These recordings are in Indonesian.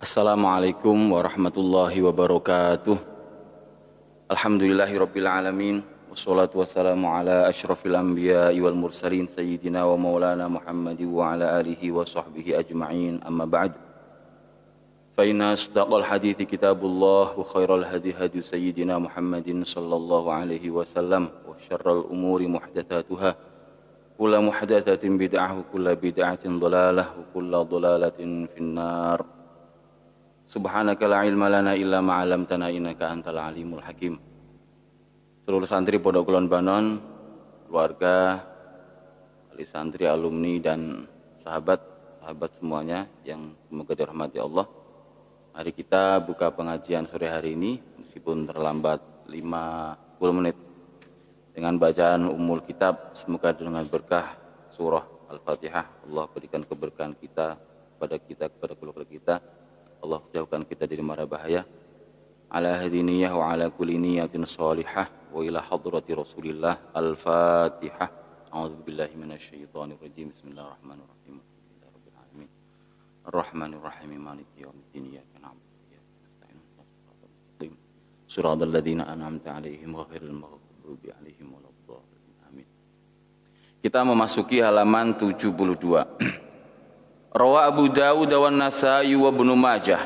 Assalamualaikum warahmatullahi wabarakatuh. Alhamdulillahirabbil alamin wassalatu wassalamu ala asyrafil anbiya'i wal mursalin sayyidina wa maulana Muhammadi wa ala alihi wa sahbihi ajma'in. Amma ba'd. Fa inna asdaqal hadithi kitabullah wa khairal hadi hadi sayyidina Muhammadin sallallahu alaihi wasallam wa syarral umuri muhdatsatuha. Kullu muhdatsatin bid'ah wa kullu bid'atin dhalalah wa kullu dhalalatin finnar. Subhanaka la ilma lana illa ma 'allamtana innaka antal alimul hakim. Seluruh santri Pondok Kulon Banon, keluarga, wali santri, alumni dan sahabat semuanya yang semoga dirahmati Allah. Mari kita buka pengajian sore hari ini meskipun terlambat 5-10 menit dengan bacaan Ummul Kitab. Semoga dengan berkah surah Al-Fatihah Allah berikan keberkahan kepada keluarga kita. Allah jauhkan kita dari mara bahaya. Ala hadiniyah wa ala kulli niyatin salihah wa ila hadrati Rasulillah. Al-Fatihah. A'udzu billahi minasyaitonir rajim. Bismillahirrahmanirrahim. Alhamdulillahirabbil alamin. Arrahmanir rahim. Maliki yaumiddin. Iyyaka na'budu wa iyyaka nasta'in. Ihdinas siratal siratal ladzina an'amta 'alaihim ghairil maghdubi 'alaihim waladdallin. Amin. Kita memasuki halaman 72. Rawa Abu Dawud wa Nasa'i wa Ibnu Majah.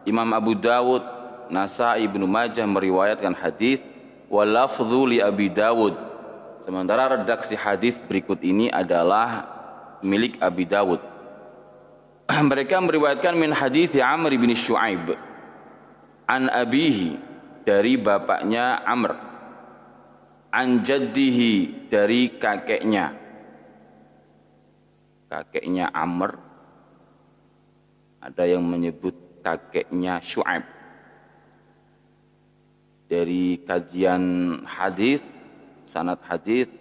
Imam Abu Dawud, Nasa'i, Ibnu Majah meriwayatkan hadis wa lafdhu li Abi Dawud. Sementara redaksi hadis berikut ini adalah milik Abi Dawud. Mereka meriwayatkan min hadis Amr bin Syu'aib an abihi, dari bapaknya Amr, an jaddihi, dari kakeknya Amr. Ada yang menyebut kakeknya Syu'aib. Dari kajian hadis, sanad hadis,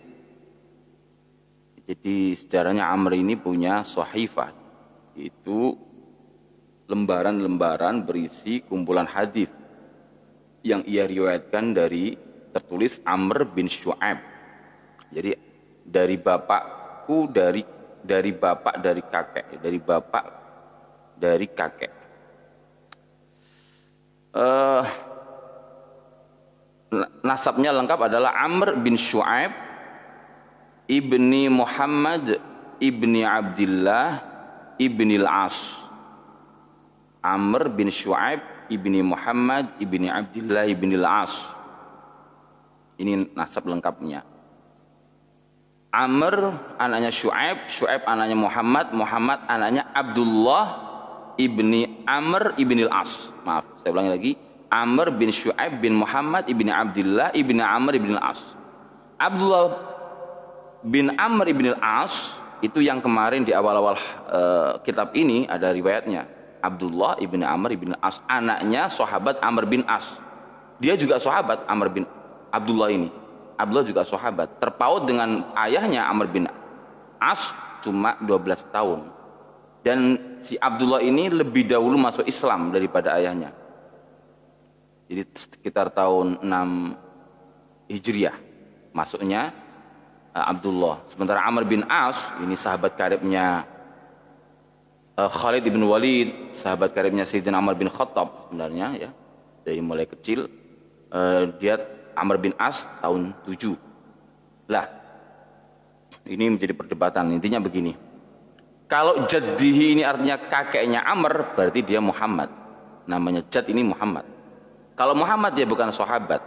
jadi sejarahnya Amr ini punya sahifah, itu lembaran-lembaran berisi kumpulan hadis yang ia riwayatkan dari tertulis Amr bin Syu'aib. Jadi dari bapakku, dari bapak, dari kakek, dari bapak, dari kakek. Nasabnya lengkap adalah Amr bin Syu'aib ibni Muhammad ibni Abdillah ibni Al-As. Amr bin Syu'aib ibni Muhammad ibni Abdillah ibni Al-As. Ini nasab lengkapnya. Amr anaknya Syu'aib, Syu'aib anaknya Muhammad, Muhammad anaknya Abdullah ibni Amr ibni Al-As. Maaf, saya ulangi lagi. Amr bin Syu'aib bin Muhammad ibni Abdullah ibni Amr ibni Al-As. Abdullah bin Amr ibni Al-As itu yang kemarin di awal-awal kitab ini ada riwayatnya. Abdullah ibni Amr ibni Al-As, anaknya sahabat Amr bin As. Dia juga sahabat Amr bin Abdullah ini. Abdullah juga sahabat, terpaut dengan ayahnya Amr bin As cuma 12 tahun. Dan si Abdullah ini lebih dahulu masuk Islam daripada ayahnya. Jadi sekitar tahun 6 Hijriah masuknya Abdullah. Sementara Amr bin As ini sahabat karibnya Khalid bin Walid, sahabat karibnya Sayyidina Umar bin Khattab sebenarnya ya. Dari mulai kecil dia Amr bin As tahun 7. Lah, ini menjadi perdebatan. Intinya begini. Kalau jaddihi ini artinya kakeknya Amr, berarti dia Muhammad. Namanya Jad ini Muhammad. Kalau Muhammad dia bukan sahabat.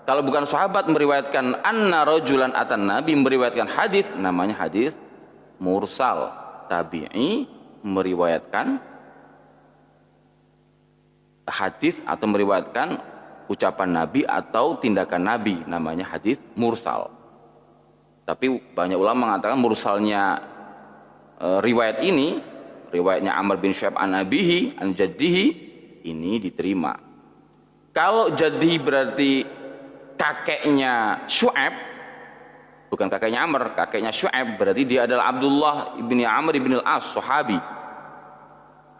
Kalau bukan sahabat meriwayatkan anna rajulan atan nabi, meriwayatkan hadis, namanya hadis mursal. Tabi'i meriwayatkan hadis atau meriwayatkan ucapan Nabi atau tindakan Nabi, namanya hadis mursal. Tapi banyak ulama mengatakan mursalnya riwayat ini, riwayatnya Amr bin Syu'aib an abihi an jaddihi, ini diterima. Kalau jaddihi berarti kakeknya Syu'aib, bukan kakeknya Amr, kakeknya Syu'aib, berarti dia adalah Abdullah ibni Amr ibni Al-As, sahabi.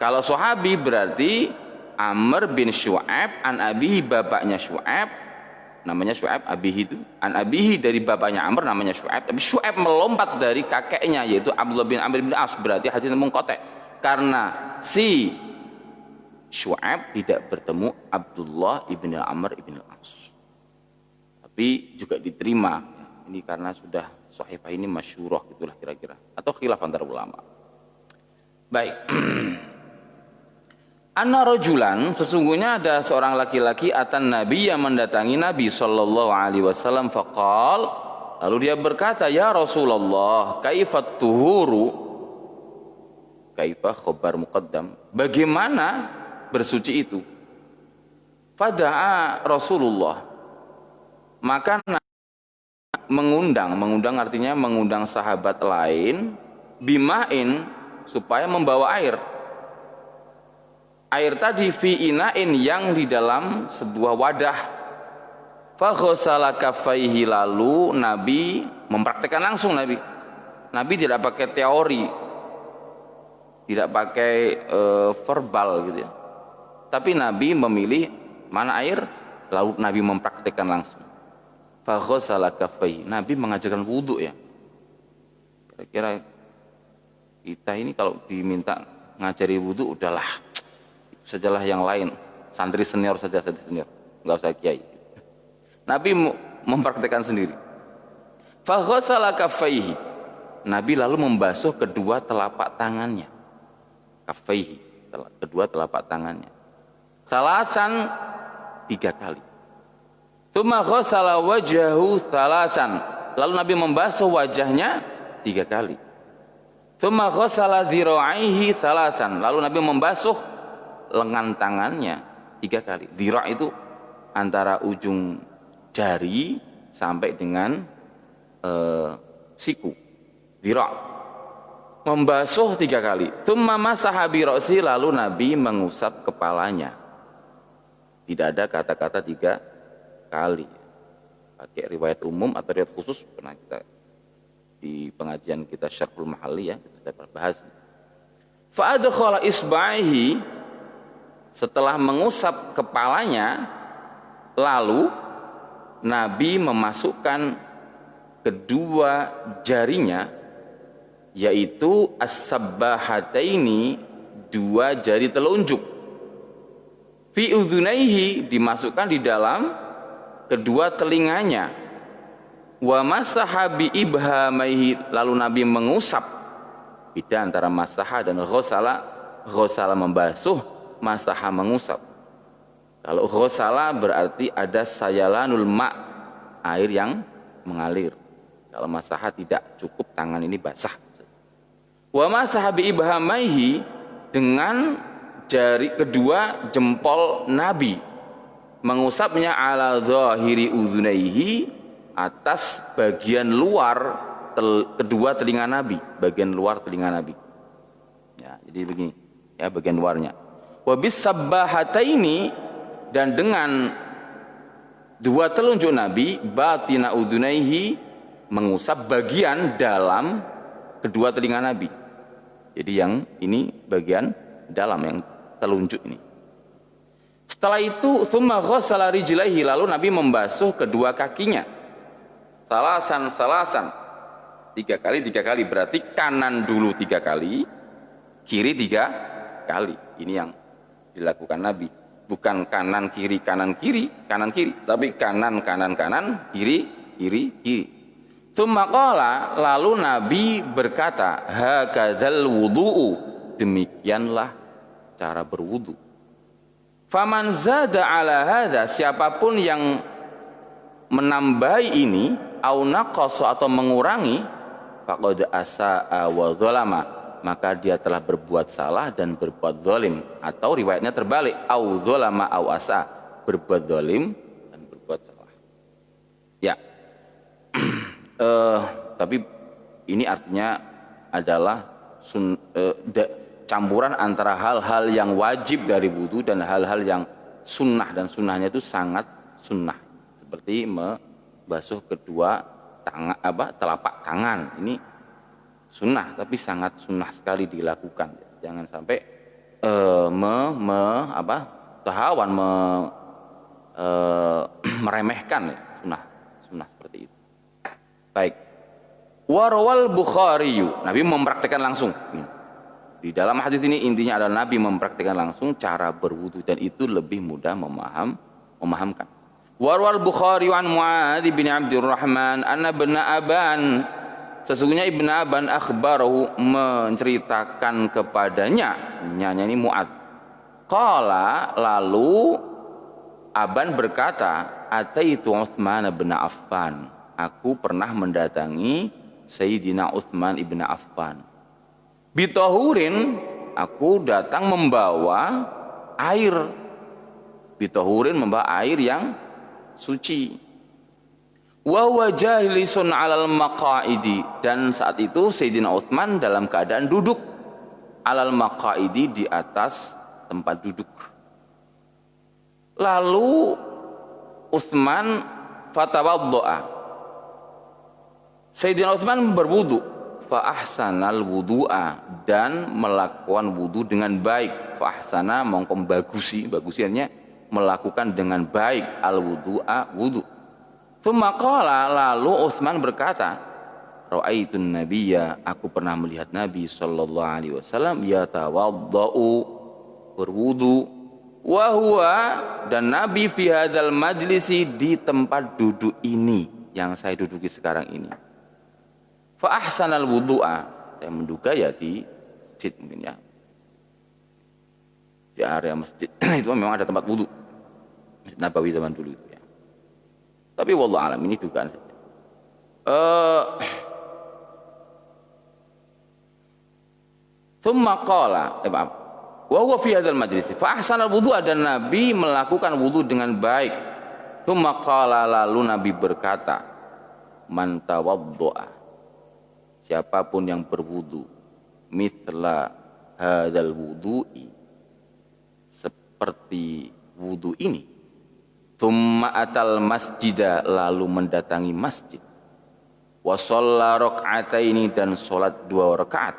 Kalau sahabi berarti Amr bin Syu'aib an abihi, bapaknya Syu'aib, namanya Syu'aib, abihi itu an abihi, dari bapaknya Amr namanya Syu'aib. Tapi Syu'aib melompat dari kakeknya yaitu Abdullah bin Amr bin As, berarti hadis munqati. Karena si Syu'aib tidak bertemu Abdullah ibn Amr ibn al-As. Tapi juga diterima. Ini karena sudah sahifah ini masyhurah gitulah kira-kira. Atau khilaf antara ulama. Baik. Anna rajulan, sesungguhnya ada seorang laki-laki atan Nabi yang mendatangi Nabi sallallahu alaihi wasallam faqal, lalu dia berkata, "Ya Rasulullah, kaifat tuhuru?" Kaifa khabar muqaddam. Bagaimana bersuci itu? Fada'a Rasulullah. Maka mengundang artinya mengundang sahabat lain bimain supaya membawa air. Air tadi fi ina'in yang di dalam sebuah wadah. Fa ghassala kaffaihi, lalu Nabi mempraktekkan langsung. Nabi tidak pakai teori, tidak pakai verbal gitu ya. Tapi Nabi memilih mana air, lalu Nabi mempraktekkan langsung. Fa ghassala kaffaihi, Nabi mengajarkan wudu ya. Kira-kira kita ini kalau diminta ngajari wudu udahlah sajalah yang lain, santri senior saja, nggak usah kiai. Nabi mempraktekkan sendiri. Fa ghassala kaffaihi, Nabi lalu membasuh kedua telapak tangannya. Kaffaihi, kedua telapak tangannya. Salasan, 3 kali. Tsumma ghassala wajhahu salasan, lalu Nabi membasuh wajahnya 3 kali. Tsumma ghassala dhira'aihi salasan, lalu Nabi membasuh lengan tangannya 3 kali. Dhira' itu antara ujung jari sampai dengan siku. Dhira'. Membasuh 3 kali. Tsumma masaha bi ra'si, lalu Nabi mengusap kepalanya. Tidak ada kata-kata 3 kali. Pakai riwayat umum atau riwayat khusus pernah kita di pengajian kita Syarhul Mahalli ya, kita sudah bahas. Fa adkhala isba'ihi, setelah mengusap kepalanya, lalu Nabi memasukkan kedua jarinya, yaitu as-sabbahataini, 2 jari telunjuk, fi udhunaihi, dimasukkan di dalam kedua telinganya, wa masaha bi ibhamaihi, lalu Nabi mengusap. Beda antara masaha dan ghassala. Ghassala membasuh, masaha mengusap. Kalau ghassala berarti ada sayalanul ma', air yang mengalir. Kalau masaha tidak, cukup tangan ini basah. Wa masaha bi ibhamaihi, dengan jari kedua jempol Nabi mengusapnya ala dhahiri udhunaihi, atas bagian luar kedua telinga Nabi, bagian luar telinga Nabi. Ya, jadi begini ya, bagian luarnya. Wabis sabbahataini, dan dengan 2 telunjuk Nabi, batina udhunaihi, mengusap bagian dalam kedua telinga Nabi. Jadi yang ini bagian dalam, yang telunjuk ini. Setelah itu tsumma ghassala rijlaihi, lalu Nabi membasuh kedua kakinya. Salasan 3 kali, berarti kanan dulu 3 kali, kiri 3 kali. Ini yang dilakukan Nabi, bukan kanan kiri, tapi kanan, kiri. Tsumma qala, lalu Nabi berkata, hakadzal wudu'u, demikianlah cara berwudu. Faman zada ala hadza, siapapun yang menambahi ini, au naqasa, atau mengurangi, faqad asaa wa dzalama, maka dia telah berbuat salah dan berbuat zalim. Atau riwayatnya terbalik, au dzalama au asa, berbuat zalim dan berbuat salah. Ya. Tapi ini artinya adalah campuran antara hal-hal yang wajib dari wudu dan hal-hal yang sunnah, dan sunnahnya itu sangat sunnah, seperti membasuh kedua telapak tangan. Ini sunnah, tapi sangat sunnah sekali dilakukan. Jangan sampai meremehkan ya, sunnah seperti itu. Baik. Warawal Bukhari, Nabi mempraktekkan langsung. Di dalam hadis ini intinya adalah Nabi mempraktikkan langsung cara berwudu dan itu lebih mudah memahamkan. Warwal Bukhari an Muadz bin Abdurrahman anna ibn Aban, sesungguhnya Ibn Aban akhbarahu, menceritakan kepadanya, nyanya ini Muadz. Qala, lalu Aban berkata, ataitu Utsman bin Affan, aku pernah mendatangi Sayyidina Utsman ibn Affan. Bitahurin, aku datang membawa air. Bitahurin, membawa air yang suci. Wa huwa jalisun 'alal maqaidi, dan saat itu Sayyidina Utsman dalam keadaan duduk. 'Alal maqaidi, di atas tempat duduk. Lalu Utsman fatawaddo'a, Sayyidina Utsman berwudu, fa ahsanal wudu'a, dan melakukan wudu dengan baik. Fa ahsana, mongko bagusiannya melakukan dengan baik, al wudu'a, wudu. Tsumma qala, lalu Utsman berkata, ra'aitun nabiyya, aku pernah melihat Nabi sallallahu alaihi wasallam yatawaddau, berwudu, wa huwa, dan Nabi fi hadzal majlisi, di tempat duduk ini yang saya duduki sekarang ini. Fa ahsanal wudu'a, saya menduga ya di masjid mungkin ya, di area masjid itu memang ada tempat wudu, Masjid Nabawi zaman dulu itu ya. Tapi wallahu alam, ini dugaan saja. Tsumma qala, maaf, wa huwa fi hadzal majlis fa ahsanal wudu'a, dan Nabi melakukan wudu dengan baik. Tsumma qala, lalu Nabi berkata, man tawaddo'a, siapapun yang berwudu, mithla hadzal wudu'i, seperti wudu ini, tsumma atal masjidah, lalu mendatangi masjid, wa shalla raka'ataini, dan salat 2 rakaat,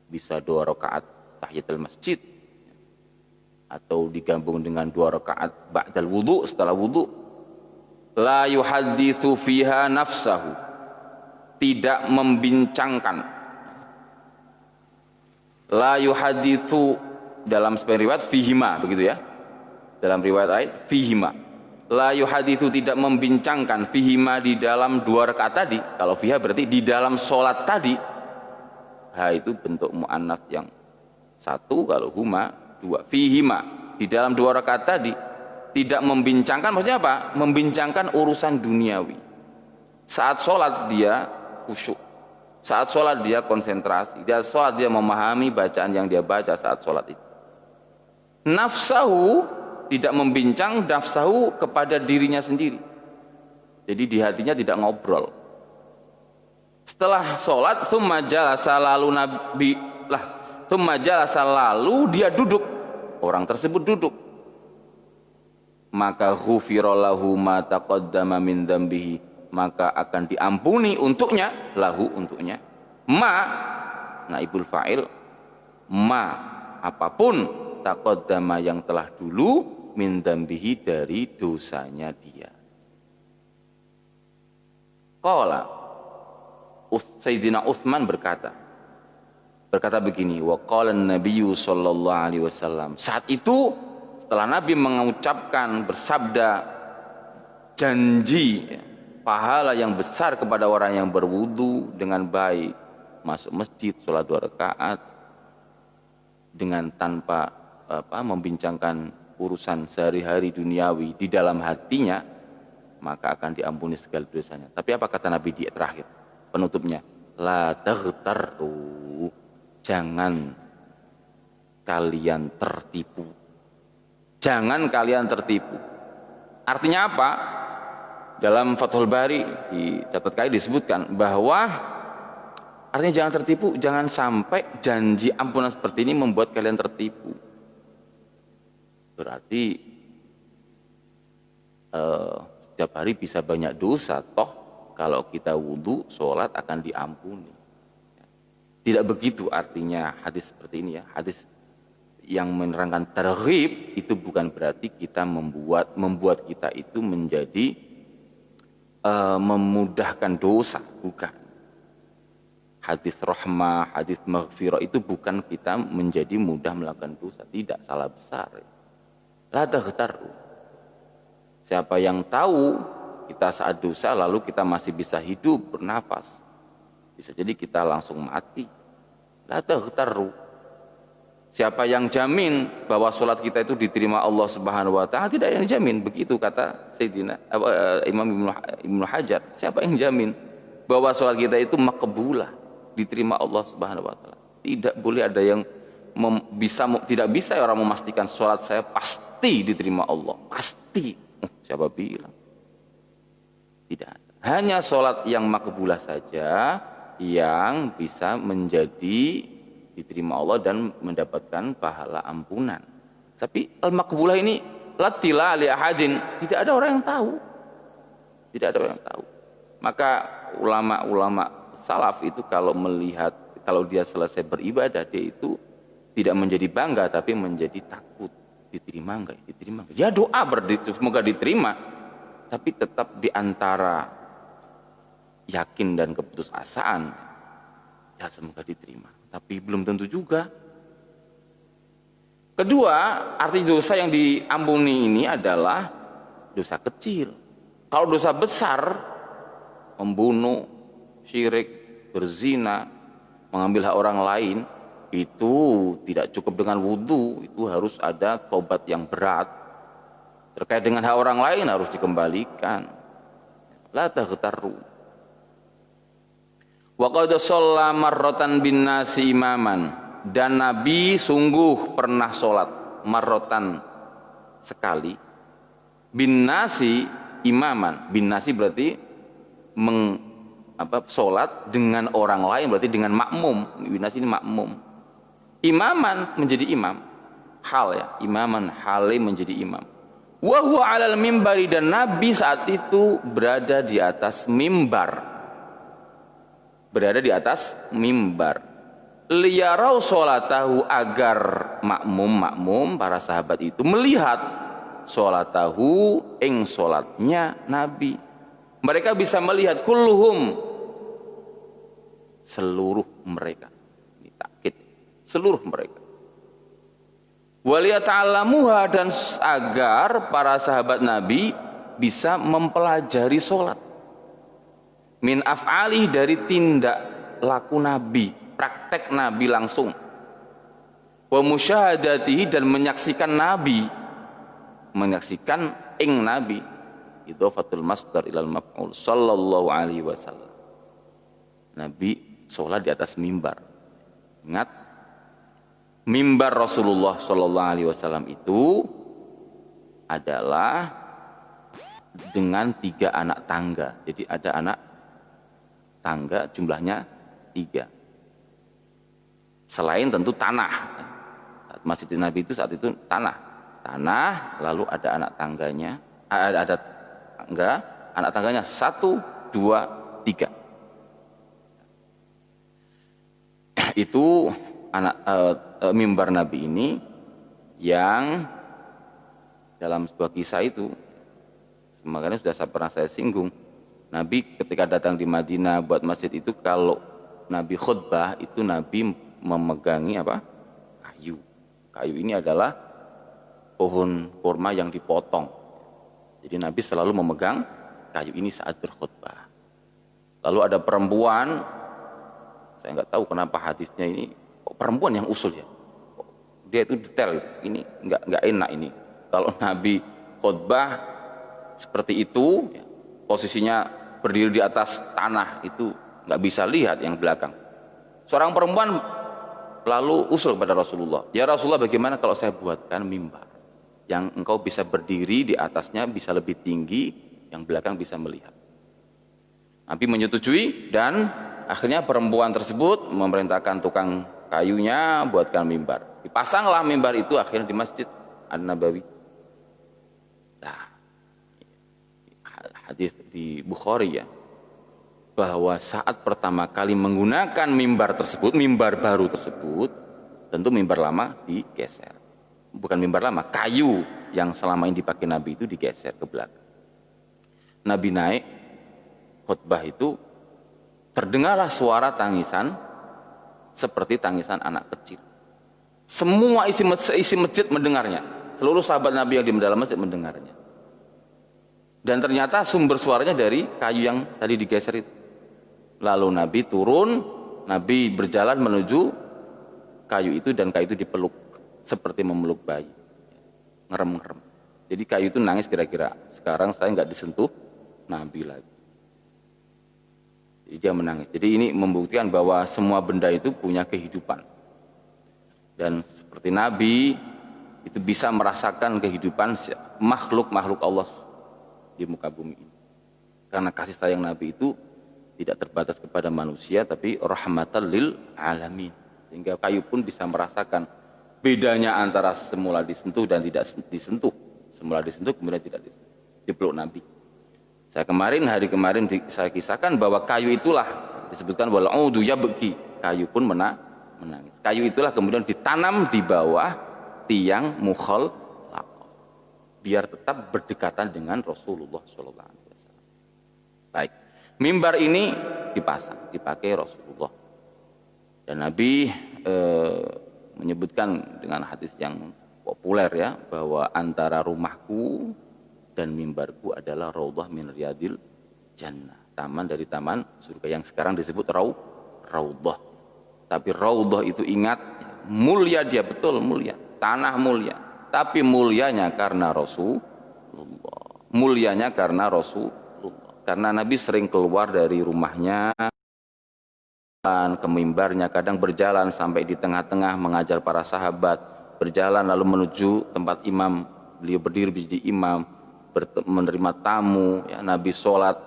bisa 2 rakaat tahiyatul masjid atau digabung dengan 2 rakaat ba'dal wudu, setelah wudu. La yuhaditsu fiha nafsahu, tidak membincangkan. La yuhaditsu, dalam sebagian riwayat fihima, begitu ya, dalam riwayat lain fihima. La yuhaditsu, tidak membincangkan, fihima, di dalam 2 rakaat tadi. Kalau fiha berarti di dalam sholat tadi. Ha itu bentuk mu'annats yang 1, kalau huma 2. Fihima, di dalam 2 rakaat tadi. Tidak membincangkan, maksudnya apa? Membincangkan urusan duniawi. Saat sholat dia khusyuk, saat sholat dia konsentrasi, dia sholat dia memahami bacaan yang dia baca saat sholat itu. Nafsahu, tidak membincang nafsahu kepada dirinya sendiri, jadi di hatinya tidak ngobrol. Setelah sholat, tsumma jalasa, lalu Nabi tsumma jalasa, lalu dia duduk, orang tersebut duduk, maka ghufira lahu ma taqaddama min dzambihi, maka akan diampuni untuknya, lahu, untuknya, ma, naibul fa'il, ma, apapun, taqaddama, yang telah dulu, min dzambihi, dari dosanya dia. Qala, Sayyidina Utsman berkata begini, wa qala an-nabiyyu sallallahu alaihi wasallam, saat itu setelah Nabi mengucapkan, bersabda, janji pahala yang besar kepada orang yang berwudu dengan baik, masuk masjid, sholat 2 rakaat dengan tanpa membincangkan urusan sehari-hari duniawi di dalam hatinya, maka akan diampuni segala dosanya. Tapi apa kata Nabi di terakhir penutupnya? La taghtarru, jangan kalian tertipu. Jangan kalian tertipu. Artinya apa? Dalam Fathul Bari di catatan kaki disebutkan bahwa artinya jangan tertipu, jangan sampai janji ampunan seperti ini membuat kalian tertipu. Berarti setiap hari bisa banyak dosa, toh kalau kita wudu, sholat akan diampuni. Tidak begitu artinya hadis seperti ini ya. Hadis yang menerangkan targhib itu bukan berarti kita membuat kita itu menjadi memudahkan dosa, bukan. hadis rahmah, hadis maghfirah itu bukan kita menjadi mudah melakukan dosa, tidak, salah besar. La taghtaru. Siapa yang tahu kita saat dosa lalu kita masih bisa hidup, bernafas, bisa jadi kita langsung mati. La taghtaru. Siapa yang jamin bahwa sholat kita itu diterima Allah Subhanahu wa taala? Tidak ada yang jamin, begitu kata Sayyidina Imam Ibnu Hajar. Siapa yang jamin bahwa sholat kita itu makbulah, diterima Allah Subhanahu wa taala? Tidak boleh ada yang tidak bisa orang memastikan sholat saya pasti diterima Allah, pasti. Siapa bilang? Tidak. Hanya sholat yang makbulah saja yang bisa menjadi diterima Allah dan mendapatkan pahala ampunan. Tapi al-maqbulah ini latila li ahadin, tidak ada orang yang tahu. Tidak ada orang yang tahu. Maka ulama-ulama salaf itu kalau melihat, kalau dia selesai beribadah, dia itu tidak menjadi bangga tapi menjadi takut. Diterima enggak? Diterima enggak? Ya doa semoga diterima, tapi tetap di antara yakin dan keputusasaan, ya semoga diterima. Tapi belum tentu juga. Kedua, arti dosa yang diampuni ini adalah dosa kecil. Kalau dosa besar, membunuh, syirik, berzina, mengambil hak orang lain, itu tidak cukup dengan wudhu, itu harus ada tobat yang berat. Terkait dengan hak orang lain harus dikembalikan. La taghtaru. Wa qad shalla marratan bin nasi imaman, dan Nabi sungguh pernah sholat marratan sekali bin nasi imaman. Bin nasi berarti sholat dengan orang lain, berarti dengan makmum. Bin nasi ini makmum. Imaman menjadi imam, hal ya, imaman hale menjadi imam. Wa huwa 'alal mimbari, dan Nabi saat itu berada di atas mimbar. Berada di atas mimbar. Liyarau sholatahu, agar makmum para sahabat itu melihat sholatahu ing sholatnya Nabi. Mereka bisa melihat kulluhum, seluruh mereka. Ini takkid, seluruh mereka. Waliyata'allamuha, dan agar para sahabat Nabi bisa mempelajari sholat. Min af'ali, dari tindak laku Nabi, praktek Nabi langsung. Wa musyahadatihi, dan menyaksikan Nabi, menyaksikan ing Nabi. Idhofatul masdar ilal maf'ul sallallahu alaihi wasallam. Nabi sholat di atas mimbar. Ingat, mimbar Rasulullah sallallahu alaihi wasallam itu adalah dengan 3 anak tangga. Jadi ada anak tangga jumlahnya 3. Selain tentu tanah. Masjid Nabi itu saat itu tanah, lalu ada anak tangganya, ada tangga, anak tangganya 1, 2, 3. Itu anak mimbar Nabi ini yang dalam sebuah kisah itu, makanya sudah pernah saya singgung. Nabi ketika datang di Madinah buat masjid itu, kalau Nabi khutbah itu Nabi memegangi apa? Kayu. Kayu ini adalah pohon kurma yang dipotong. Jadi Nabi selalu memegang kayu ini saat berkhutbah. Lalu ada perempuan, saya nggak tahu kenapa hadisnya ini perempuan yang usul ya. Dia itu detail, ini nggak enak ini. Kalau Nabi khutbah seperti itu, posisinya berdiri di atas tanah, itu nggak bisa lihat yang belakang. Seorang perempuan lalu usul kepada Rasulullah, ya Rasulullah, bagaimana kalau saya buatkan mimbar yang engkau bisa berdiri di atasnya, bisa lebih tinggi, yang belakang bisa melihat. Nabi menyetujui, dan akhirnya perempuan tersebut memerintahkan tukang kayunya buatkan mimbar. Dipasanglah mimbar itu akhirnya di Masjid An-Nabawi. Nah, hadis di Bukhari ya, bahwa saat pertama kali menggunakan mimbar tersebut, mimbar baru tersebut, tentu mimbar lama digeser. Bukan mimbar lama, kayu yang selama ini dipakai Nabi itu digeser ke belakang. Nabi naik khutbah itu terdengarlah suara tangisan seperti tangisan anak kecil. Semua isi masjid mendengarnya. Seluruh sahabat Nabi yang di dalam masjid mendengarnya. Dan ternyata sumber suaranya dari kayu yang tadi digeser itu. Lalu Nabi turun, Nabi berjalan menuju kayu itu dan kayu itu dipeluk seperti memeluk bayi. Ngerem-ngerem. Jadi kayu itu nangis kira-kira, sekarang saya nggak disentuh Nabi lagi. Jadi dia menangis. Jadi ini membuktikan bahwa semua benda itu punya kehidupan. Dan seperti Nabi itu bisa merasakan kehidupan makhluk-makhluk Allah di muka bumi ini. Karena kasih sayang Nabi itu tidak terbatas kepada manusia, tapi rahmatan lil alamin. Sehingga kayu pun bisa merasakan bedanya antara semula disentuh dan tidak disentuh. Semula disentuh kemudian tidak disentuh. Dipeluk Nabi. Hari kemarin saya kisahkan bahwa kayu itulah disebutkan wal audu yabki. Kayu pun menangis. Kayu itulah kemudian ditanam di bawah tiang mukhallaqah biar tetap berdekatan dengan Rasulullah SAW. Baik, mimbar ini dipakai Rasulullah. Dan Nabi menyebutkan dengan hadis yang populer ya, bahwa antara rumahku dan mimbarku adalah raudhah min riyadil jannah, taman dari taman surga yang sekarang disebut raudhah. Tapi raudhah itu ingat, mulia dia, betul mulia, tanah mulia. Tapi mulianya karena Rasulullah. Mulianya karena Rasulullah. Karena Nabi sering keluar dari rumahnya ke mimbarnya, kadang berjalan sampai di tengah-tengah mengajar para sahabat, berjalan lalu menuju tempat imam, beliau berdiri menjadi imam, menerima tamu. Ya, Nabi sholat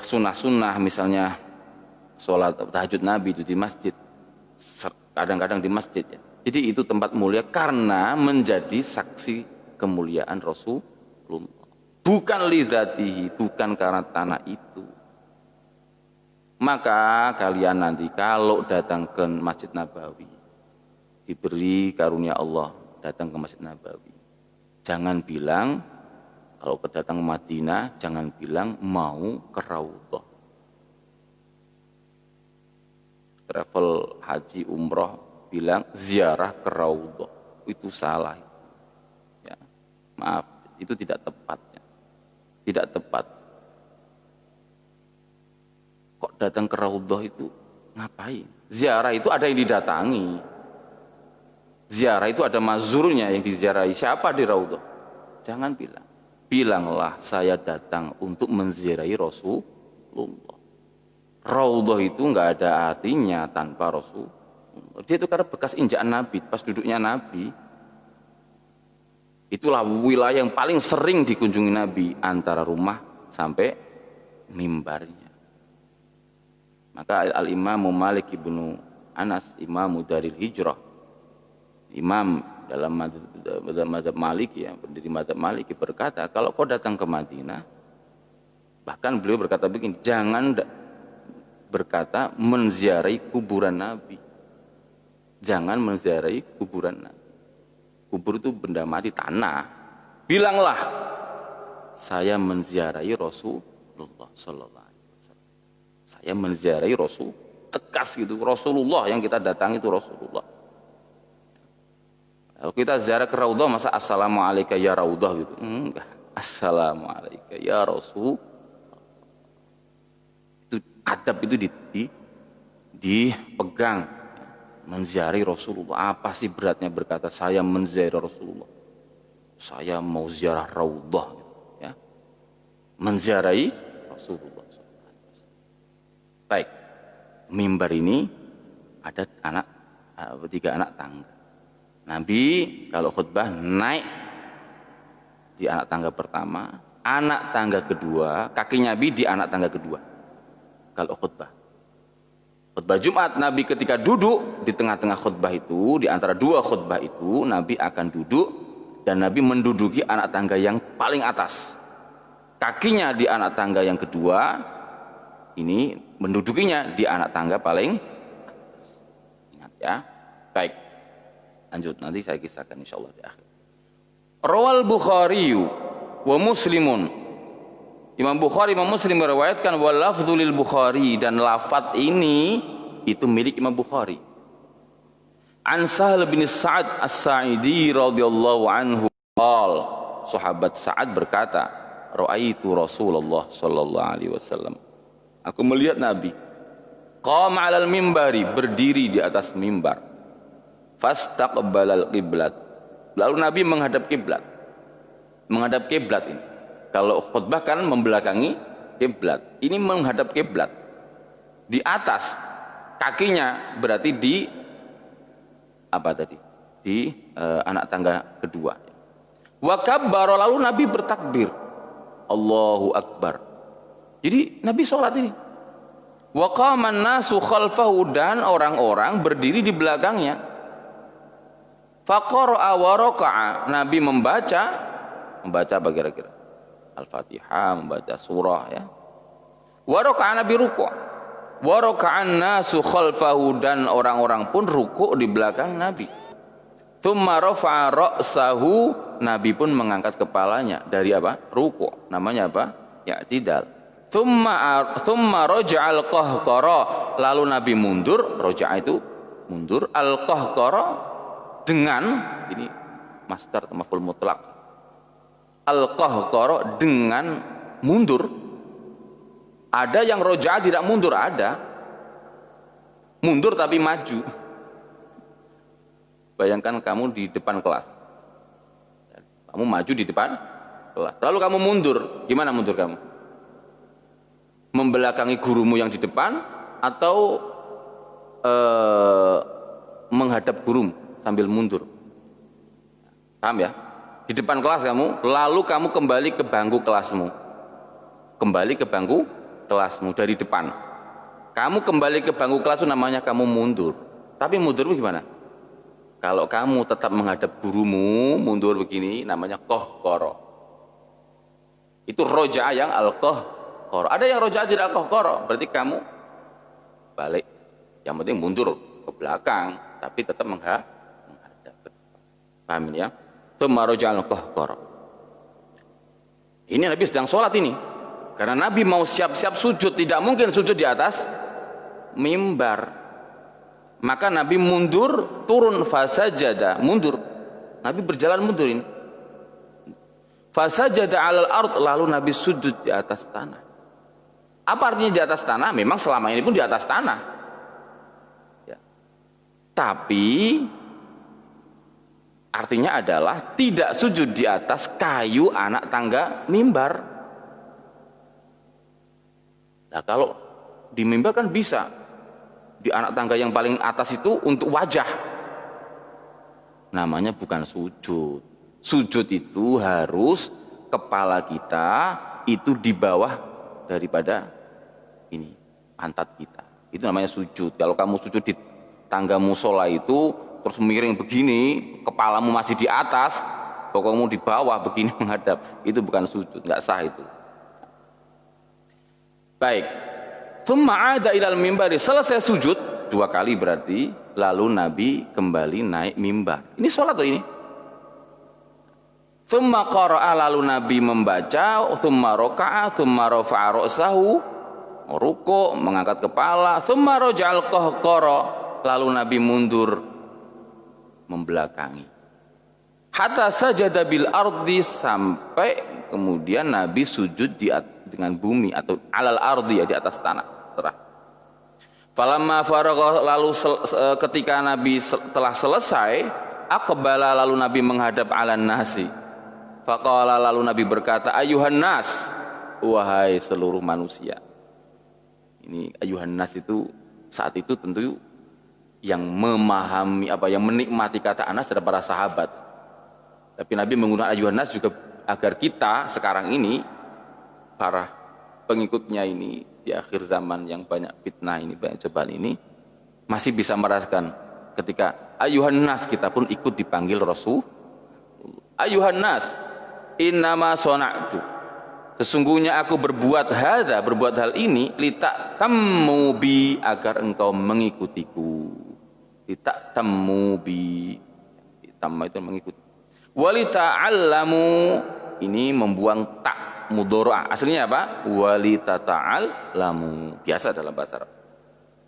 sunnah-sunnah misalnya. Sholat tahajud Nabi itu di masjid, kadang-kadang di masjid ya. Jadi itu tempat mulia karena menjadi saksi kemuliaan Rasulullah, bukan lidzatihi, bukan karena tanah itu. Maka kalian nanti kalau datang ke Masjid Nabawi, diberi karunia Allah datang ke Masjid Nabawi, jangan bilang kalau datang ke Madinah, jangan bilang mau ke Raudhah. Travel haji umroh bilang ziarah ke Raudhah, itu salah ya, maaf, itu tidak tepat ya. Tidak tepat. Kok datang ke Raudhah itu ngapain? Ziarah itu ada yang didatangi, ziarah itu ada mazurnya yang diziarahi. Siapa di Raudhah? Jangan bilanglah saya datang untuk menziarahi Rasulullah. Raudhah itu nggak ada artinya tanpa Rasul. Dia itu karena bekas injakan Nabi, pas duduknya Nabi. Itulah wilayah yang paling sering dikunjungi Nabi, antara rumah sampai mimbarnya. Maka Al-Imam Malik ibnu Anas, Imam Daril Hijrah, imam dalam mazhab Maliki ya, pendiri mazhab Maliki, berkata kalau kau datang ke Madinah, bahkan beliau berkata begini, jangan berkata menziarahi kuburan Nabi. Jangan menziarahi kuburan Nabi. Kubur itu benda mati, tanah. Bilanglah saya menziarahi Rasulullah sallallahu alaihi wasallam. Saya menziarahi Rasul, tegas gitu. Rasulullah yang kita datangi itu Rasulullah. Kalau kita ziarah ke Raudhah masa assalamualaikum ya Raudhah gitu. Enggak. Assalamualaikum ya Rasul. Adab itu dipegang. Menziarahi Rasulullah, apa sih beratnya berkata saya menziarahi Rasulullah, saya mau ziarah Raudhah ya. Menziarahi Rasulullah. Baik, mimbar ini ada tiga anak tangga. Nabi kalau khutbah naik di anak tangga pertama, anak tangga kedua, kaki Nabi di anak tangga kedua. Kalau khutbah Jumat, Nabi ketika duduk di tengah-tengah khutbah itu, di antara dua khutbah itu, Nabi akan duduk dan Nabi menduduki anak tangga yang paling atas. Kakinya di anak tangga yang kedua, ini mendudukinya di anak tangga paling atas. Ingat ya. Baik, lanjut, nanti saya kisahkan insyaallah di akhir. Rawal Bukhari wa Muslimun Imam Bukhari, Imam Muslim meriwayatkan wa lafdzu lil Bukhari, dan lafaz ini itu milik Imam Bukhari. An Sahal bin Sa'ad As-Sa'idi radhiyallahu anhu qol, sahabat Sa'ad berkata, ra'aitu Rasulullah sallallahu alaihi wasallam, aku melihat Nabi, qama 'alal mimbari, berdiri di atas mimbar, fastaqbalal qiblat, lalu Nabi menghadap kiblat. Menghadap kiblat ini, kalau khutbah kan membelakangi kiblat, ini menghadap kiblat. Di atas kakinya berarti di apa tadi? Di anak tangga kedua. Wa kabbara, lalu Nabi bertakbir, Allahu Akbar. Jadi Nabi sholat ini. Wa qaman nasu khalfahu, dan orang-orang berdiri di belakangnya. Faqara'a wa raka'a, Nabi membaca apa kira-kira? Al-Fatihah, membaca surah ya. Wa raka'a, Nabi ruku'. Wa raka'an nasu khalfahu, dan orang-orang pun ruku' di belakang Nabi. Tsumma rafa'a ra'sahu, Nabi pun mengangkat kepalanya dari apa? Ruku'. Namanya apa? I'tidal. Tsumma raja'al qahqara, lalu Nabi mundur. Raja'a itu mundur, al-qahqara dengan, ini masdar maf'ul mutlaq, al-qahqara dengan mundur. Ada yang roja'a tidak mundur, ada mundur tapi maju. Bayangkan kamu di depan kelas, kamu maju di depan kelas, lalu kamu mundur, gimana mundur kamu? Membelakangi gurumu yang di depan atau menghadap gurumu sambil mundur? Paham ya? Di depan kelas kamu, lalu kamu kembali ke bangku kelasmu, dari depan. Kamu kembali ke bangku kelas itu namanya kamu mundur. Tapi mundurmu gimana? Kalau kamu tetap menghadap gurumu, mundur begini, namanya qahqara. Itu roja'a yang al-qahqara. Ada yang roja'a tidak qahqara, berarti kamu balik. Yang penting mundur ke belakang, tapi tetap menghadap. Paham ya? Tsumma raja'al qahqara. Ini Nabi sedang sholat ini, karena Nabi mau siap-siap sujud, tidak mungkin sujud di atas mimbar. Maka Nabi mundur, turun, fasajada, mundur. Nabi berjalan mundur ini. Fasajada 'alal ard, lalu Nabi sujud di atas tanah. Apa artinya di atas tanah? Memang selama ini pun di atas tanah. Ya. Tapi artinya adalah tidak sujud di atas kayu anak tangga mimbar. Nah, kalau di mimbar kan bisa di anak tangga yang paling atas itu untuk wajah. Namanya bukan sujud. Sujud itu harus kepala kita itu di bawah daripada ini pantat kita. Itu namanya sujud. Kalau kamu sujud di tangga musola itu terus miring begini, kepalamu masih di atas, pokokmu di bawah begini menghadap, itu bukan sujud, nggak sah itu. Baik. Tsumma 'ada ilal mimbari, selesai sujud 2 kali berarti, lalu Nabi kembali naik mimbar. Ini sholat tuh ini. Tsumma qara'a, lalu Nabi membaca, tsumma raka'a, tsumma rafa'a ra'sahu, ruku', mengangkat kepala, tsumma raja'al qahqara, lalu Nabi mundur membelakangi. Hatta sajada bil ardi, sampai kemudian Nabi sujud dengan bumi atau alal ardi, ya, di atas tanah. Falamma faragha, lalu ketika Nabi telah selesai, aqbala, lalu Nabi menghadap alan nasi. Faqala, lalu Nabi berkata, ayuhan nas, wahai seluruh manusia. Ini ayuhan nas itu saat itu tentu yang memahami yang menikmati kata anas adalah para sahabat. Tapi Nabi menggunakan ayuhan nas juga agar kita sekarang ini, para pengikutnya ini di akhir zaman yang banyak fitnah ini, banyak cobaan ini, masih bisa merasakan ketika ayuhan nas, kita pun ikut dipanggil Rasul. Ayuhan nas, innama sona'tu, sesungguhnya aku berbuat hal ini, litak tammu bi, agar engkau mengikutiku. Litak tammu bi, tamma itu mengikuti. Walita'allamu, ini membuang tak, mudhara'a. Aslinya apa? Walitata'allamu. Biasa dalam bahasa Arab.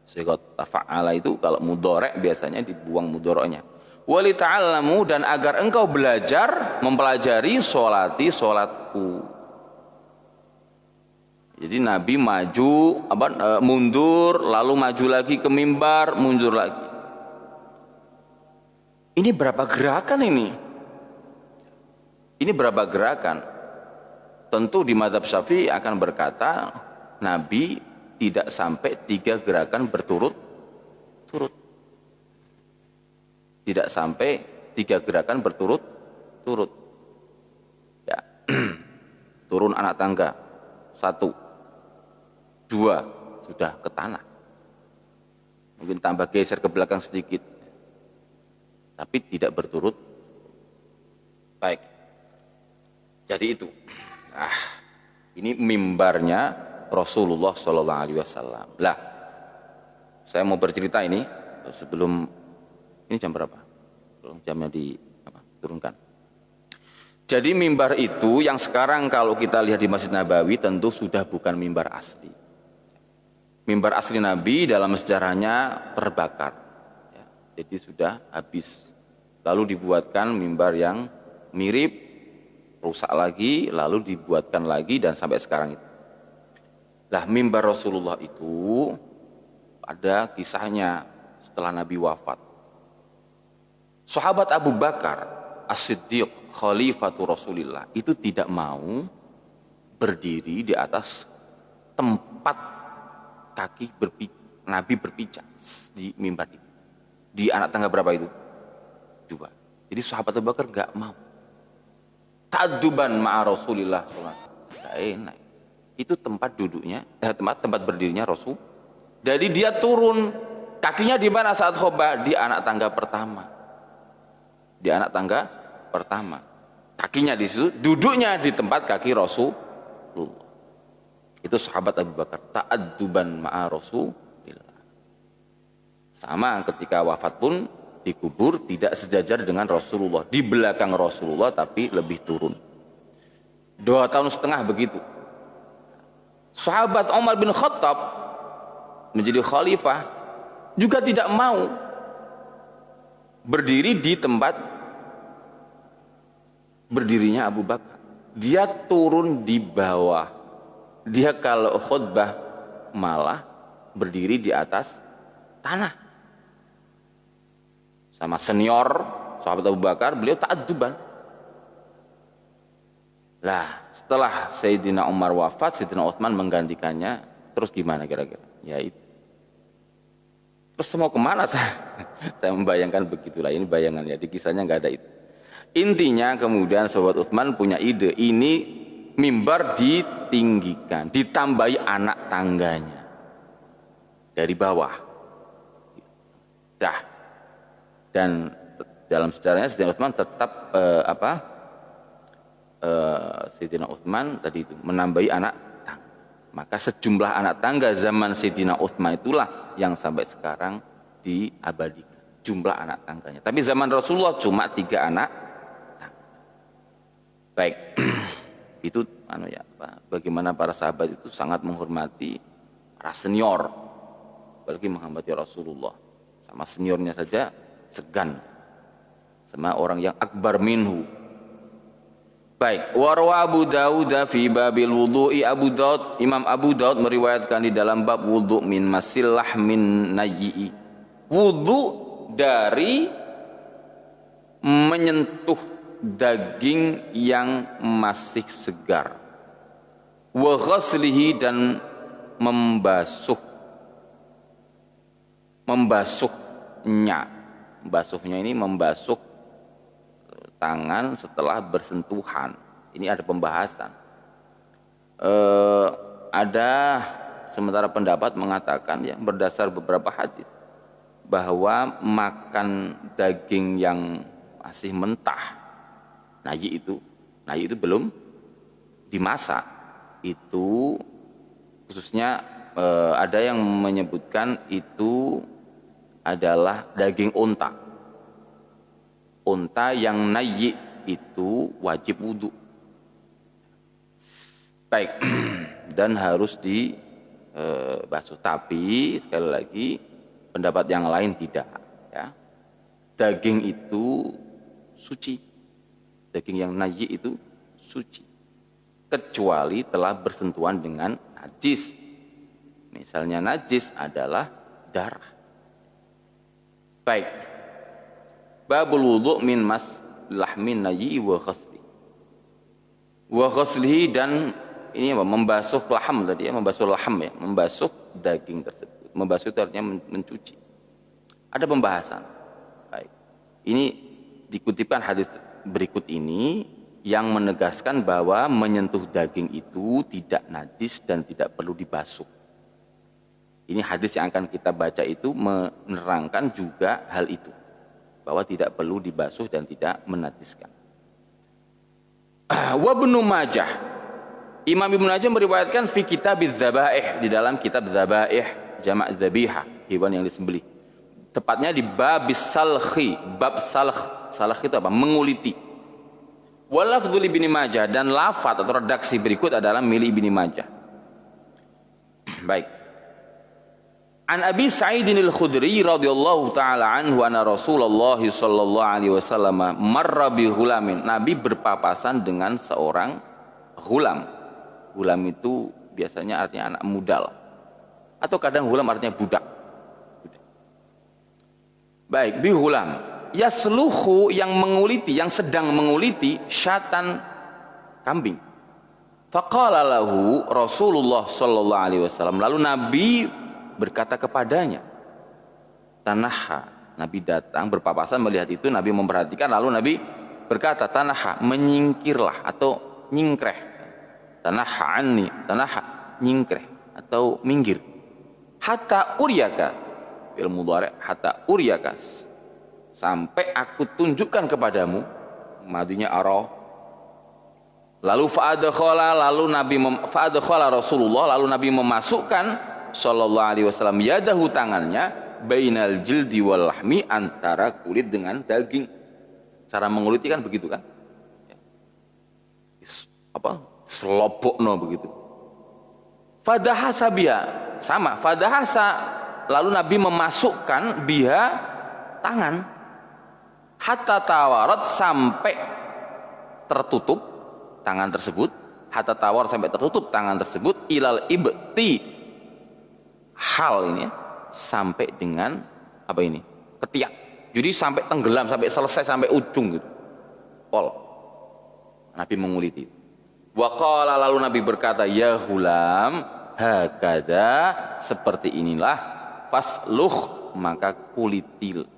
Sigat tafa'ala itu kalau mudhari' biasanya dibuang mudhara'nya. Walita'allamu, dan agar engkau belajar, mempelajari solatku. Jadi Nabi maju, mundur, lalu maju lagi ke mimbar, mundur lagi. Ini berapa gerakan ini? Ini berapa gerakan? Tentu di mazhab Syafi'i akan berkata Nabi tidak sampai 3 gerakan berturut-turut. Tidak sampai 3 gerakan berturut-turut. Ya. Turun anak tangga 1, 2, sudah ke tanah. Mungkin tambah geser ke belakang sedikit. Tapi tidak berturut. Baik. Jadi itu. Ini mimbarnya Rasulullah Shallallahu Alaihi Wasallam. Lah, saya mau bercerita ini sebelum ini jam berapa? Belum jamnya diturunkan. Jadi mimbar itu yang sekarang kalau kita lihat di Masjid Nabawi tentu sudah bukan mimbar asli. Mimbar asli Nabi dalam sejarahnya terbakar. Ya, jadi sudah habis. Lalu dibuatkan mimbar yang mirip, rusak lagi, lalu dibuatkan lagi dan sampai sekarang itu. Lah mimbar Rasulullah itu ada kisahnya setelah Nabi wafat. Sahabat Abu Bakar As-Siddiq Khalifatu Rasulillah itu tidak mau berdiri di atas tempat kaki Nabi berpijak di mimbar itu. Di anak tangga berapa itu? 2. Jadi sahabat Abu Bakar enggak mau. Ta'adduban ma'a Rasulillah sallallahu alaihi wasallam. Enggak enak. Itu tempat duduknya, tempat berdirinya Rasul. Jadi dia turun, kakinya di mana saat khutbah? Di anak tangga pertama. Di anak tangga pertama. Kakinya di situ, duduknya di tempat kaki Rasulullah. Itu sahabat Abu Bakar, ta'adduban ma'a Rasulillah. Sama ketika wafat pun dikubur tidak sejajar dengan Rasulullah, di belakang Rasulullah tapi lebih turun. 2,5 tahun begitu. Sahabat Umar bin Khattab menjadi khalifah juga tidak mau berdiri di tempat berdirinya Abu Bakar. Dia turun di bawah. Dia kalau khutbah malah berdiri di atas tanah. Sama senior sahabat Abu Bakar, beliau ta'adduban. Lah, setelah Sayyidina Umar wafat, Sayyidina Utsman menggantikannya, terus gimana kira-kira? Ya itu. Terus mau kemana saya? Saya membayangkan begitulah, ini bayangannya, di kisahnya nggak ada itu. Intinya kemudian sahabat Utsman punya ide, ini mimbar ditinggikan, ditambahi anak tangganya dari bawah. Dah. Dan dalam sejarahnya Sayyidina Utsman tetap Sayyidina Utsman tadi itu menambahi anak tangga. Maka sejumlah anak tangga zaman Sayyidina Utsman itulah yang sampai sekarang diabadikan jumlah anak tangganya. Tapi zaman Rasulullah cuma 3 anak tangga. Baik. Itu bagaimana para sahabat itu sangat menghormati para senior, apalagi menghormati Rasulullah. Sama seniornya saja segan, sama orang yang akbar minhu. Baik, warwa Abu Dawud fi babil wudu'i. Imam Abu Dawud meriwayatkan di dalam bab wudu' min masillah min nayyi. Wudu dari menyentuh daging yang masih segar. Wa ghaslihi, dan membasuhnya. Membasuhnya ini membasuh tangan setelah bersentuhan. Ini ada pembahasan. Ada sementara pendapat mengatakan ya berdasar beberapa hadis bahwa makan daging yang masih mentah, nayi itu belum dimasak, itu khususnya ada yang menyebutkan itu adalah daging unta. Unta yang nayi itu wajib wudu. Baik, dan harus dibasuh. Tapi sekali lagi pendapat yang lain tidak. Ya. Daging itu suci. Daging yang najis itu suci. Kecuali telah bersentuhan dengan najis. Misalnya najis adalah darah. Baik. Babul wudu' min mas lahmin najis wa khasli. Wa khaslihi, dan ini apa? Membasuh laham tadi ya, membasuh laham ya, membasuh daging tersebut. Membasuh itu artinya mencuci. Ada pembahasan. Baik. Ini dikutipkan hadis berikut ini yang menegaskan bahwa menyentuh daging itu tidak najis dan tidak perlu dibasuh. Ini hadis yang akan kita baca itu menerangkan juga hal itu, bahwa tidak perlu dibasuh dan tidak menajiskan. Wa Ibnu Majah, Imam Ibnu Majah meriwayatkan fi kitabiz dzabaih, di dalam kitab dzabaih, jamak dzabihah, hewan yang disembelih. Tepatnya di babis salkhi, bab salkh. Salkh itu apa? Menguliti. Wa lafdzul Ibnu Majah, dan lafaz atau redaksi berikut adalah milik Ibnu Majah. Baik. An Abi Sa'id al-Khudri radhiyallahu taala anhu anna Rasulullah sallallahu alaihi wasallam marra bi ghulamin. Nabi berpapasan dengan seorang ghulam. Ghulam itu biasanya artinya anak muda lah. Atau kadang ghulam artinya budak. Baik, bi ghulam. Yasluhu, yang menguliti, yang sedang menguliti syatan, kambing. Faqala lahu Rasulullah sallallahu alaihi wasallam. Lalu Nabi berkata kepadanya, tanaha. Nabi datang berpapasan melihat itu, Nabi memperhatikan, lalu Nabi berkata, tanaha, menyingkirlah atau nyingkreh. Tanaha anni, tanaha, nyingkreh atau minggir. Hatta uryaka, fil mudhari', hatta uryaka, sampai aku tunjukkan kepadamu, madinya arah. Lalu fa'adkhala, Rasulullah, lalu Nabi memasukkan sallallahu alaihi wasallam yadahu, tangannya, bainal jildi wal lahmi, antara kulit dengan daging. Cara menguliti kan begitu kan? Apa? Selopokno begitu. Fadahasa biha, sama, fadahasa, lalu Nabi memasukkan biha, tangan, hatta tawarat, sampai tertutup tangan tersebut, hatta tawar, sampai tertutup tangan tersebut, ilal ibti, hal ini ya, sampai dengan apa ini, ketiak. Jadi sampai tenggelam, sampai selesai, sampai ujung gitu. Pol. Nabi menguliti. Wa qala, lalu Nabi berkata, ya hulam, hakada, seperti inilah, fasluh, maka kulitil,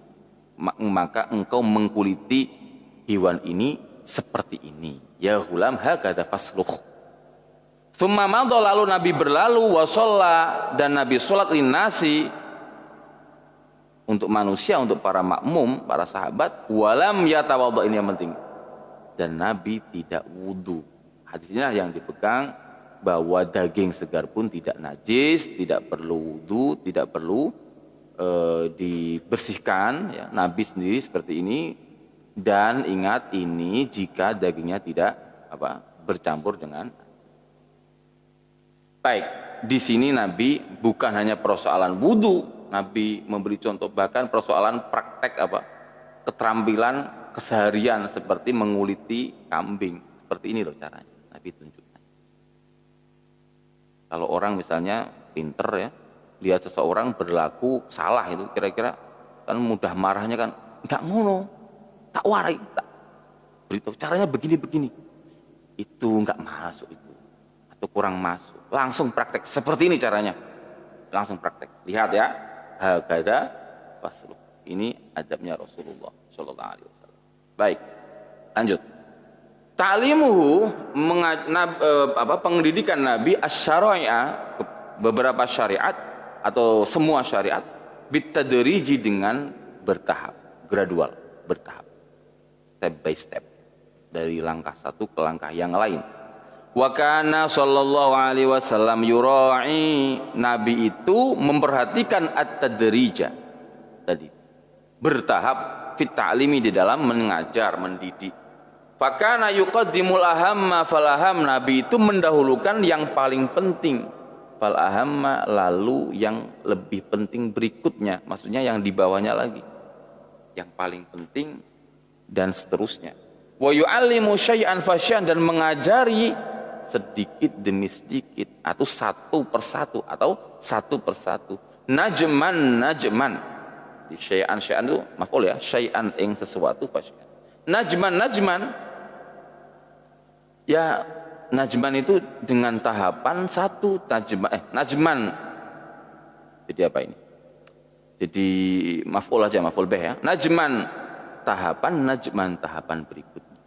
maka engkau mengkuliti hewan ini seperti ini. Ya hulam, hakada fasluh. Tsumma madha, lalu Nabi berlalu, wa shalla, dan Nabi sholat linnasi, untuk manusia, untuk para makmum, para sahabat, walam yatawadha, ini yang penting, dan Nabi tidak wudu. Hadisnya yang dipegang bahwa daging segar pun tidak najis, tidak perlu wudu, tidak perlu dibersihkan ya. Nabi sendiri seperti ini, dan ingat ini jika dagingnya tidak bercampur dengan. Baik, di sini Nabi bukan hanya persoalan wudu, Nabi memberi contoh bahkan persoalan praktek keterampilan keseharian seperti menguliti kambing. Seperti ini loh caranya, Nabi tunjukkan. Kalau orang misalnya pinter ya, lihat seseorang berlaku salah, itu kira-kira kan mudah marahnya kan, enggak ngono, tak warai, tak beritahu caranya begini-begini, itu enggak masuk itu, atau kurang masuk. Langsung praktek seperti ini caranya, langsung praktek. Lihat ya, hakada fasluh. Ini adabnya Rasulullah Shallallahu Alaihi Wasallam. Baik, lanjut. Ta'limuhu, pendidikan Nabi asy-syara'a, beberapa syariat atau semua syariat, bitadriji, dengan bertahap, gradual, bertahap, step by step, dari langkah satu ke langkah yang lain. Wa kana sallallahu alaihi wasallam yura'i, Nabi itu memperhatikan at-tadrija tadi, bertahap, fit ta'limi, di dalam mengajar, mendidik. Fakana yuqaddimul ahamma fal aham, Nabi itu mendahulukan yang paling penting, fal ahamma, lalu yang lebih penting berikutnya, maksudnya yang di bawahnya lagi, yang paling penting dan seterusnya. Wa yu'allimu syai'an fasyan, dan mengajari sedikit demi sedikit atau satu persatu najman syai'an itu maf'ul ya, syai'an ing sesuatu fasyan, najman ya, najman itu dengan tahapan satu, najman jadi apa ini, jadi maf'ul aja, maf'ul bih ya, najman tahapan berikutnya.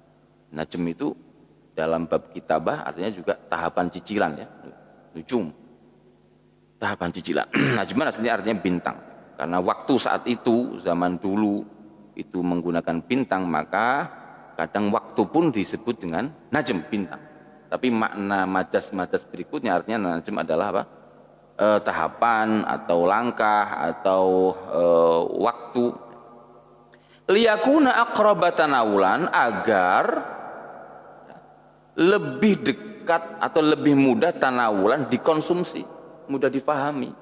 Najm itu dalam bab kitabah artinya juga tahapan cicilan ya, nujum, tahapan cicilan. Najman aslinya artinya bintang, karena waktu saat itu, zaman dulu itu menggunakan bintang, maka kadang waktu pun disebut dengan najm, bintang. Tapi makna majas berikutnya artinya najm adalah apa? Tahapan atau langkah atau waktu. Liyakuna aqraba tanawulan, agar lebih dekat atau lebih mudah tanawulan, dikonsumsi, mudah difahami.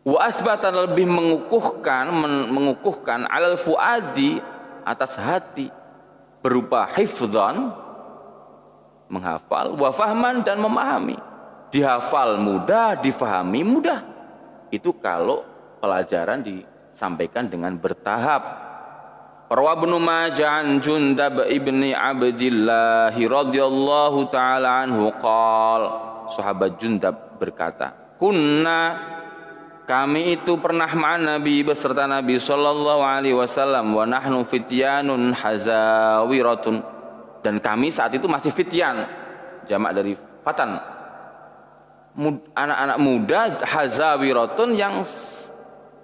Wa asbatan, lebih mengukuhkan alal fuadi, atas hati, berupa hifdzan, menghafal, wa fahman, dan memahami. Dihafal mudah, difahami mudah. Itu kalau pelajaran disampaikan dengan bertahap. Rawa Ibnu Majah an Jundab ibni Abdillah radhiyallahu taala anhu qol, sahabat Jundab berkata, kami itu pernah ma'an Nabi, beserta Nabi sallallahu alaihi wasallam, wa nahnu fityanun hazawiratun, dan kami saat itu masih fityan, jamak dari fatan, anak-anak muda, hazawiratun,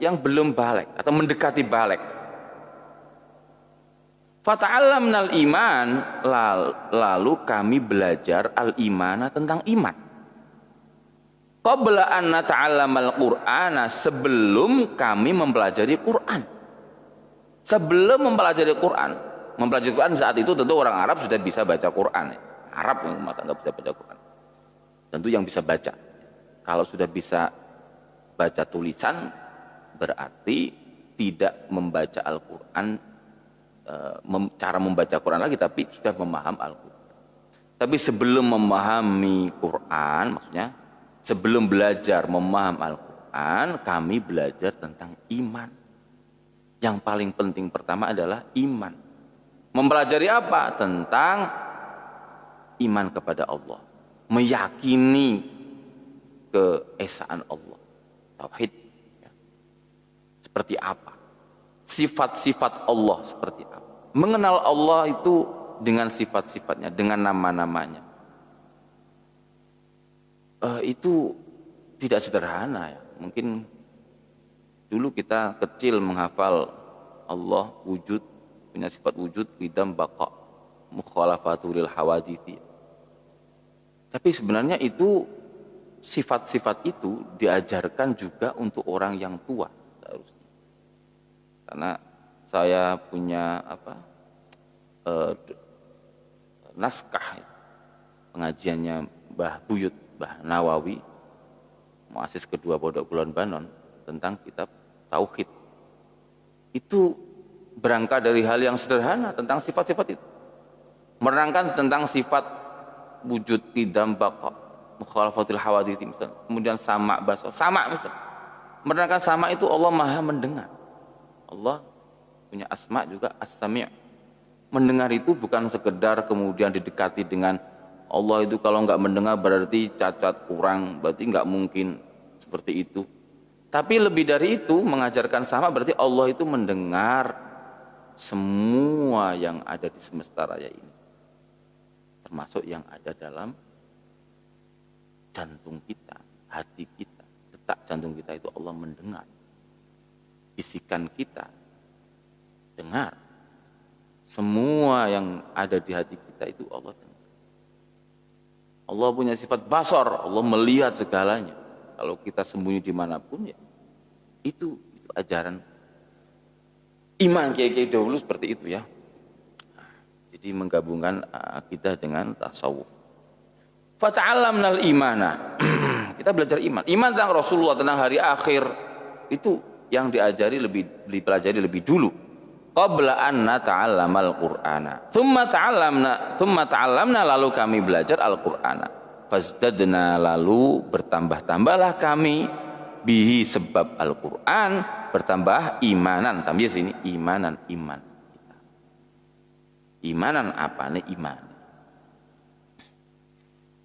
yang belum balik atau mendekati balik. Fata'allamnal iman, lalu kami belajar al-imana, tentang iman. Qabla an nata'allamal qur'ana, sebelum kami mempelajari Quran. Sebelum mempelajari Quran saat itu tentu orang Arab sudah bisa baca Quran. Arab yang masa nggak bisa baca Quran, tentu yang bisa baca. Kalau sudah bisa baca tulisan, berarti tidak membaca Al-Quran, cara membaca Quran lagi, tapi sudah memaham Al-Quran. Tapi sebelum memahami Quran, maksudnya sebelum belajar memaham Al-Quran, kami belajar tentang iman. Yang paling penting pertama adalah iman. Mempelajari apa? Tentang iman kepada Allah, meyakini keesaan Allah, tauhid ya. Seperti apa sifat-sifat Allah, seperti apa, mengenal Allah itu dengan sifat-sifatnya, dengan nama-namanya. Itu tidak sederhana ya. Mungkin dulu kita kecil menghafal Allah wujud, punya sifat wujud, qidam, baqa, mukhalafatul hawadithi. Tapi sebenarnya itu sifat-sifat itu diajarkan juga untuk orang yang tua seharusnya. Karena saya punya naskah ya, pengajiannya Mbah Buyut, Mbah Nawawi, muasis kedua Pondok Kulon Banon, tentang kitab Tauhid. Itu berangkat dari hal yang sederhana tentang sifat-sifat itu. Menerangkan tentang sifat wujud, qidam, baqa, mukhalafatil hawadith misalnya. Kemudian sama, basar, sama misalnya. Menerangkan sama itu Allah Maha mendengar. Allah punya asma juga as-sami'. Mendengar itu bukan sekedar kemudian didekati dengan Allah itu, kalau nggak mendengar berarti cacat, kurang, berarti nggak mungkin seperti itu. Tapi lebih dari itu, mengajarkan sama berarti Allah itu mendengar semua yang ada di semesta raya ini, termasuk yang ada dalam jantung kita, hati kita, detak jantung kita itu Allah mendengar. Bisikan kita dengar, semua yang ada di hati kita itu Allah dengar. Allah punya sifat basar, Allah melihat segalanya. Kalau kita sembunyi dimanapun ya, itu ajaran iman kiai-kiai dahulu seperti itu ya. Jadi Jadi menggabungkan akidah dengan tasawuf. Fata'allamnal imana. Kita belajar iman. Iman tentang Rasulullah, tentang hari akhir itu yang dipelajari lebih dulu. Qabla an nata'allamal Qur'ana. Tsumma ta'allamna lalu kami belajar Al-Qur'ana. Fazdadna lalu bertambah-tambahlah kami bihi sebab Al-Qur'an bertambah imanan. Tambah sini imanan iman. Imanan apa nih iman?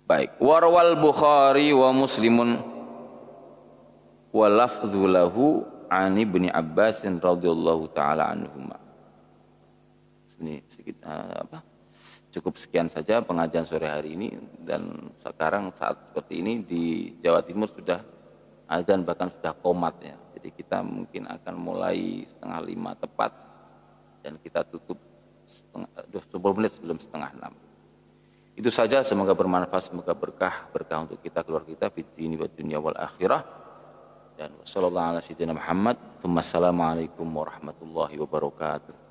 Baik. Warwal Bukhari wa Muslimun wa lafdhu lahu an Ibnu Abbas radhiyallahu taala anhuma. Ini sedikit cukup sekian saja pengajian sore hari ini, dan sekarang saat seperti ini di Jawa Timur sudah azan bahkan sudah qomat ya. Jadi kita mungkin akan mulai 4:30 tepat dan kita tutup 20 menit sebelum 5:30. Itu saja, semoga bermanfaat, semoga berkah untuk kita, keluarga kita, fid dini wad dunya wal akhirah. Dan wassallallahu ala sayyidina Muhammad. Assalamualaikum warahmatullahi wabarakatuh.